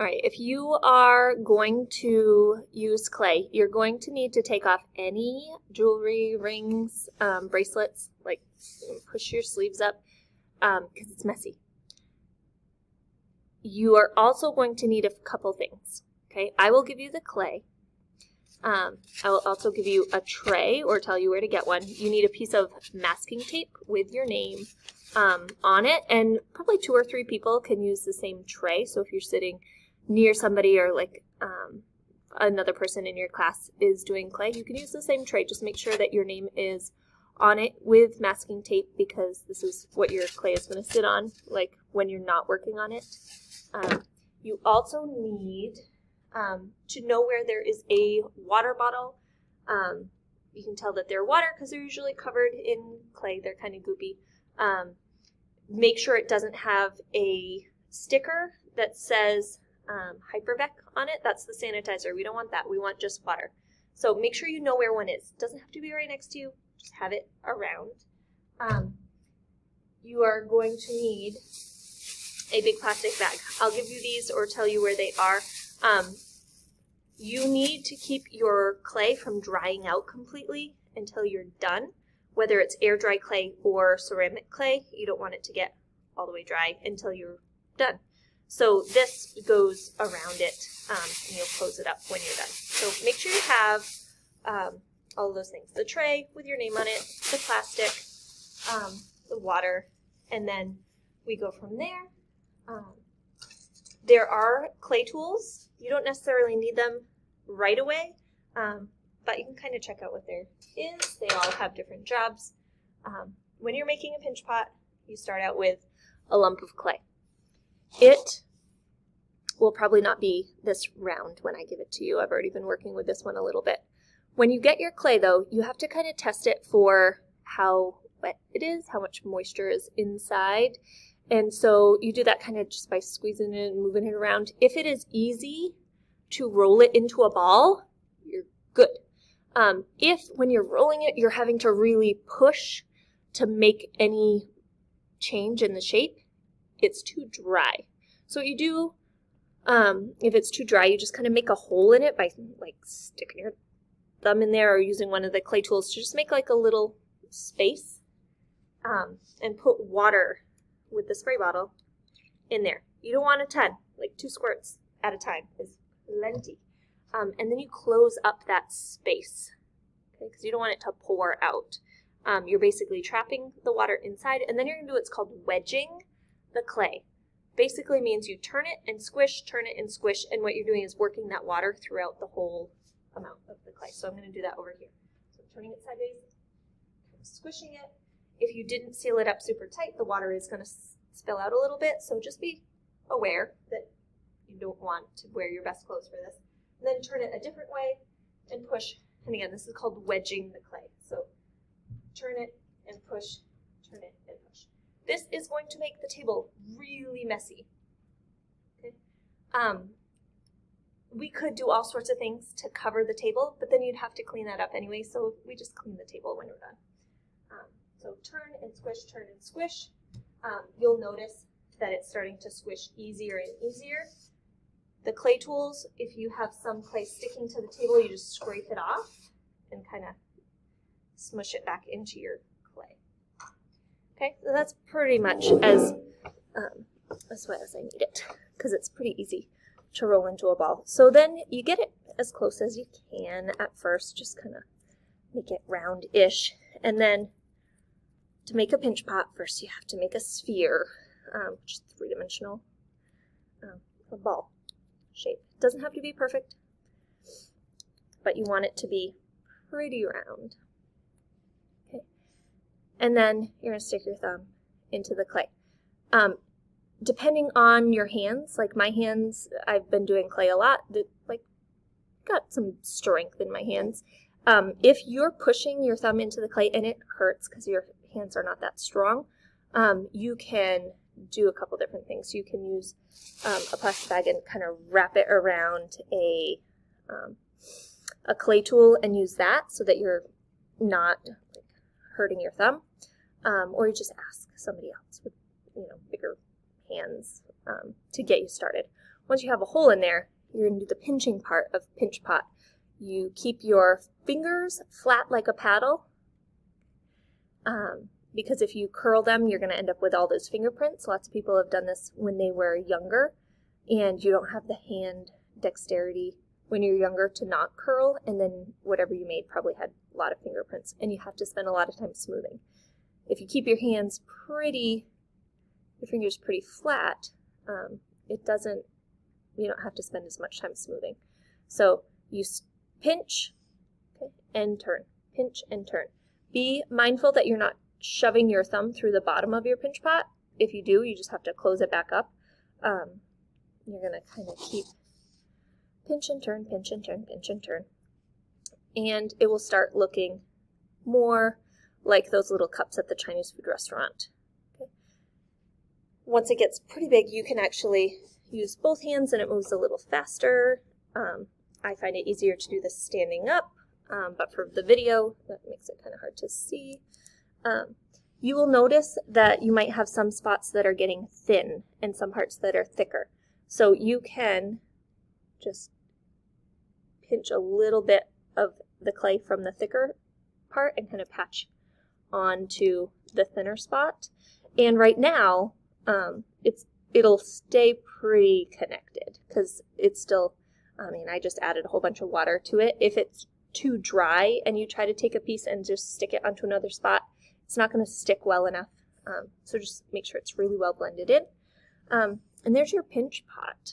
All right, if you are going to use clay, you're going to need to take off any jewelry, rings, bracelets, like push your sleeves up because it's messy. You are also going to need a couple things, okay? I will give you the clay. I will also give you a tray or tell you where to get one. You need a piece of masking tape with your name on it, and probably 2 or 3 people can use the same tray. So if you're sitting near somebody or like another person in your class is doing clay, you can use the same tray. Just make sure that your name is on it with masking tape because this is what your clay is going to sit on, like when you're not working on it. You also need to know where there is a water bottle. You can tell that they're water because they're usually covered in clay. They're kind of goopy. Make sure it doesn't have a sticker that says Hypervec on it. That's the sanitizer. We don't want that. We want just water. So make sure you know where one is. It doesn't have to be right next to you. Just have it around. You are going to need a big plastic bag. I'll give you these or tell you where they are. You need to keep your clay from drying out completely until you're done. Whether it's air dry clay or ceramic clay, you don't want it to get all the way dry until you're done. So this goes around it, and you'll close it up when you're done. So make sure you have all of those things. The tray with your name on it, the plastic, the water, and then we go from there. There are clay tools. You don't necessarily need them right away, but you can kind of check out what there is. They all have different jobs. When you're making a pinch pot, you start out with a lump of clay. It will probably not be this round when I give it to you. I've already been working with this one a little bit. When you get your clay, though, you have to kind of test it for how wet it is, how much moisture is inside. And so you do that kind of just by squeezing it and moving it around. If it is easy to roll it into a ball, you're good. If when you're rolling it, you're having to really push to make any change in the shape, it's too dry. So what you do, if it's too dry, you just kind of make a hole in it by like sticking your thumb in there or using one of the clay tools to just make like a little space, and put water with the spray bottle in there. You don't want a ton, like 2 squirts at a time is plenty. And then you close up that space, okay, because you don't want it to pour out. You're basically trapping the water inside, and then you're going to do what's called wedging the clay. Basically means you turn it and squish, and what you're doing is working that water throughout the whole amount of the clay. So I'm going to do that over here. So I'm turning it sideways, squishing it. If you didn't seal it up super tight, the water is going to spill out a little bit, so just be aware that you don't want to wear your best clothes for this. And then turn it a different way and push. And again, this is called wedging the clay. So turn it and push, turn it and push. This is going to make the table really messy. Okay? We could do all sorts of things to cover the table, but then you'd have to clean that up anyway, so we just clean the table when we're done. So turn and squish, turn and squish. You'll notice that it's starting to squish easier and easier. The clay tools, if you have some clay sticking to the table, you just scrape it off and kind of smush it back into your clay. Okay, so that's pretty much as wet as I need it, because it's pretty easy to roll into a ball. So then you get it as close as you can at first, just kind of make it round-ish, and then to make a pinch pot, first you have to make a sphere, which is 3-dimensional, a ball shape. It doesn't have to be perfect, but you want it to be pretty round. Okay, and then you're going to stick your thumb into the clay. Depending on your hands, like my hands, I've been doing clay a lot, like got some strength in my hands. If you're pushing your thumb into the clay and it hurts because your hands are not that strong, you can do a couple different things. You can use a plastic bag and kind of wrap it around a clay tool and use that so that you're not like, hurting your thumb, or you just ask somebody else with bigger hands to get you started. once you have a hole in there, you're going to do the pinching part of pinch pot. You keep your fingers flat like a paddle, because if you curl them, you're going to end up with all those fingerprints. Lots of people have done this when they were younger, and you don't have the hand dexterity when you're younger to not curl, and then whatever you made probably had a lot of fingerprints, and you have to spend a lot of time smoothing. If you keep your fingers pretty flat, you don't have to spend as much time smoothing. So you pinch, okay, and turn, pinch and turn. Be mindful that you're not shoving your thumb through the bottom of your pinch pot. If you do, you just have to close it back up. You're going to kind of keep pinch and turn, pinch and turn, pinch and turn. And it will start looking more like those little cups at the Chinese food restaurant. Okay. Once it gets pretty big, you can actually use both hands and it moves a little faster. I find it easier to do this standing up, but for the video, that makes it kind of hard to see. You will notice that you might have some spots that are getting thin and some parts that are thicker. So you can just pinch a little bit of the clay from the thicker part and kind of patch onto the thinner spot. And right now, it'll stay pretty connected because it's still, I just added a whole bunch of water to it. If it's too dry and you try to take a piece and just stick it onto another spot, it's not going to stick well enough. So just make sure it's really well blended in. And there's your pinch pot.